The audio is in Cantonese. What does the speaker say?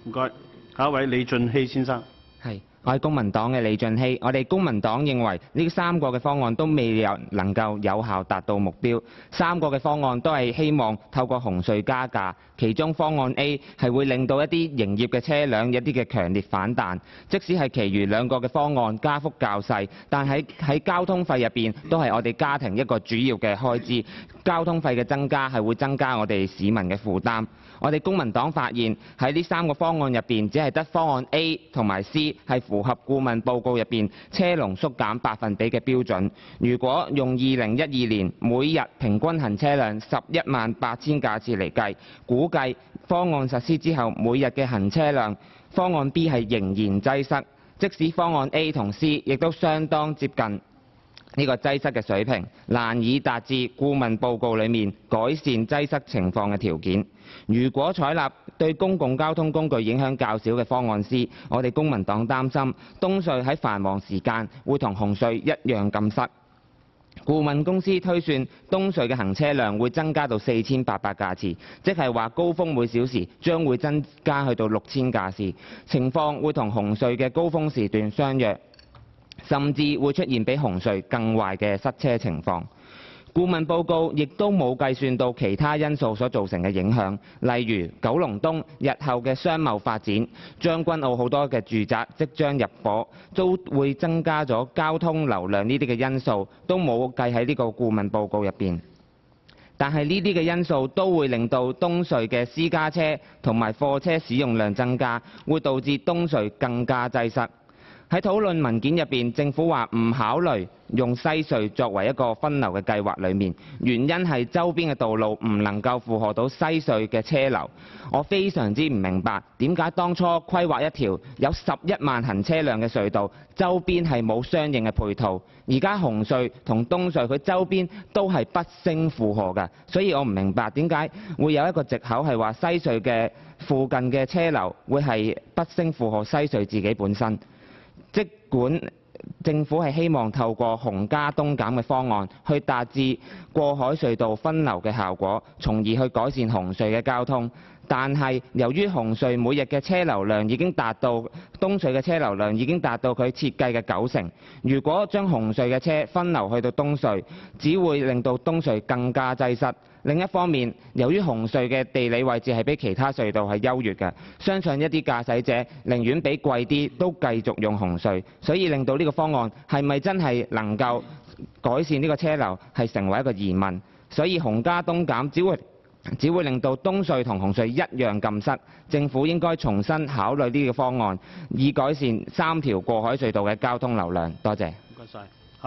唔該，下一位李俊熙先生。係，我係公民黨嘅李俊熙。我哋公民黨認為呢三個嘅方案都未能夠有效達到目標。三個嘅方案都係希望透過紅隧加價，其中方案 A 係會令到一啲營業嘅車輛一啲嘅強烈反彈。即使係其餘兩個嘅方案加幅較細，但喺交通費入邊都係我哋家庭一個主要嘅開支。交通費嘅增加係會增加我哋市民嘅負擔。我哋公民黨發現喺呢三個方案入邊，只係得方案 A 同埋 C 係符合顧問報告入邊車龍縮減百分比嘅標準。如果用2012年每日平均行車量118000架次嚟計，估計方案實施之後每日嘅行車量，方案 B 係仍然擠塞，即使方案 A 同 C 亦都相當接近呢個擠塞嘅水平，難以達至顧問報告裡面改善擠塞情況嘅條件。如果採納對公共交通工具影響較少嘅方案 C， 我哋公民黨擔心東隧喺繁忙時間會同紅隧一樣咁塞。顧問公司推算東隧嘅行車量會增加到4800架次，即係話高峰每小時將會增加去到6000架次，情況會同紅隧嘅高峰時段相若，甚至會出現比紅隧更壞嘅塞車情況。顧問報告亦都冇計算到其他因素所造成嘅影響，例如九龍東日後嘅商貿發展、將軍澳好多嘅住宅即將入伙，都會增加咗交通流量呢啲嘅因素，都冇計喺呢個顧問報告入邊。但係呢啲嘅因素都會令到東隧嘅私家車同埋貨車使用量增加，會導致東隧更加擠塞。喺討論文件入邊，政府話唔考慮用西隧作為一個分流嘅計劃裏面，原因係周邊嘅道路唔能夠負荷到西隧嘅車流。我非常之唔明白點解當初規劃一條有11萬行車量嘅隧道，周邊係冇相應嘅配套。而家紅隧同東隧佢周邊都係不勝負荷㗎，所以我唔明白點解會有一個藉口係話西隧嘅附近嘅車流會係不勝負荷西隧自己本身。即管政府係希望透過紅加東減嘅方案去達至過海隧道分流嘅效果，從而去改善紅隧嘅交通。但係由於紅隧每日嘅車流量已經達到東隧嘅車流量已經達到佢設計嘅90%，如果將紅隧嘅車分流去到東隧，只會令到東隧更加擠塞。另一方面，由於紅隧嘅地理位置係比其他隧道係優越嘅，相信一啲駕駛者寧願俾貴啲都繼續用紅隧，所以令到呢個方案係咪真係能夠改善呢個車流係成為一個疑問。所以紅加東減只會令到東隧同紅隧一樣咁塞。政府應該重新考慮呢個方案，以改善3條過海隧道嘅交通流量。多謝。唔該晒。